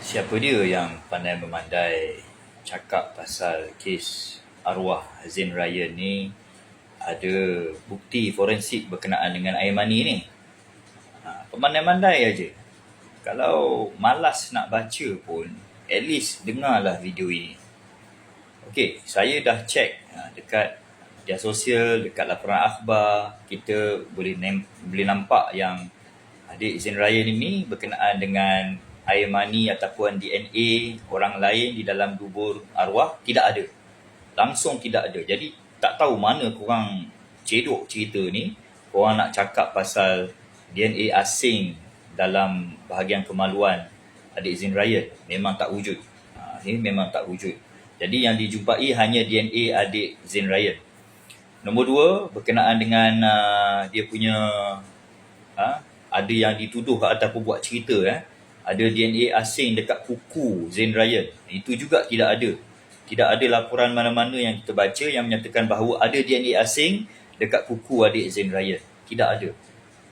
Siapa dia yang pandai memandai cakap pasal kes arwah Zain Ryan ni ada bukti forensik berkenaan dengan air mani ni? Pandai-mandai aja. Kalau malas nak baca pun, at least dengarlah video ini. Okey, saya dah check dekat media sosial, dekat laporan akhbar, kita boleh nampak yang adik Zain Ryan ini berkenaan dengan air mani ataupun DNA orang lain di dalam dubur arwah tidak ada. Langsung tidak ada. Jadi tak tahu mana korang cedok cerita ni. Korang nak cakap pasal DNA asing dalam bahagian kemaluan adik Zain Ryan. Memang tak wujud. Ini memang tak wujud. Jadi yang dijumpai hanya DNA adik Zain Ryan. Nombor 2, berkenaan dengan dia punya ada yang dituduh ataupun buat cerita ada DNA asing dekat kuku Zain Ryan. Itu juga tidak ada. Tidak ada laporan mana-mana yang kita baca yang menyatakan bahawa ada DNA asing dekat kuku adik Zain Ryan. Tidak ada.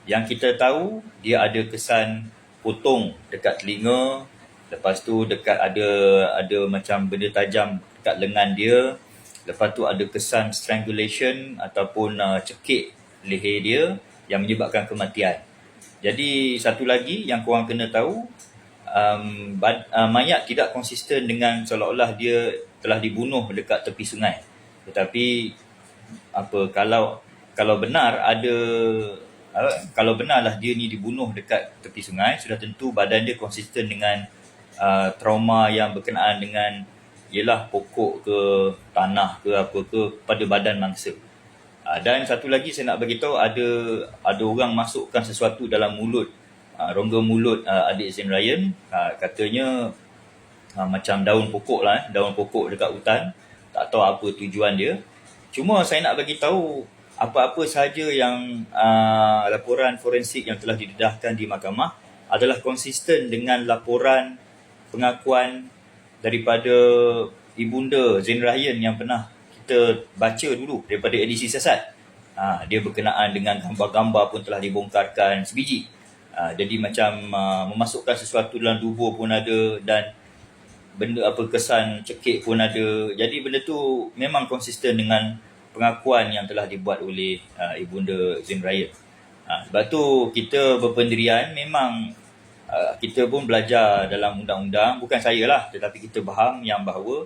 Yang kita tahu, dia ada kesan potong dekat telinga. Lepas tu dekat ada macam benda tajam dekat lengan dia. Lepas tu ada kesan strangulation ataupun cekik leher dia yang menyebabkan kematian. Jadi satu lagi yang korang kena tahu, mayat tidak konsisten dengan seolah-olah dia telah dibunuh dekat tepi sungai. Tetapi kalau benarlah dia ni dibunuh dekat tepi sungai, sudah tentu badan dia konsisten dengan trauma yang berkenaan dengan ialah pokok ke tanah ke apa ke pada badan mangsa. Dan satu lagi saya nak bagi tahu, ada orang masukkan sesuatu dalam mulut, rongga mulut adik Zain Ryan. Katanya macam daun pokok lah, daun pokok dekat hutan. Tak tahu apa tujuan dia. Cuma saya nak bagi tahu apa-apa sahaja yang laporan forensik yang telah didedahkan di mahkamah adalah konsisten dengan laporan pengakuan daripada ibunda Zain Ryan yang pernah kita baca dulu daripada edisi siasat. Dia berkenaan dengan gambar-gambar pun telah dibongkarkan sebiji. Jadi macam memasukkan sesuatu dalam dubur pun ada, dan benda kesan cekik pun ada. Jadi benda tu memang konsisten dengan pengakuan yang telah dibuat oleh ibunda Zain Ryan. Sebab tu kita berpendirian, memang kita pun belajar dalam undang-undang, bukan saya lah, tetapi kita faham yang bahawa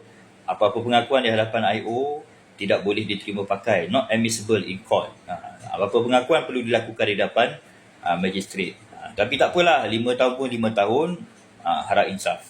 apa-apa pengakuan di hadapan IO tidak boleh diterima pakai, not admissible in court. Apa-apa pengakuan perlu dilakukan di hadapan magistrate. Tapi tak apalah, 5 tahun pun 5 tahun, harap insaf.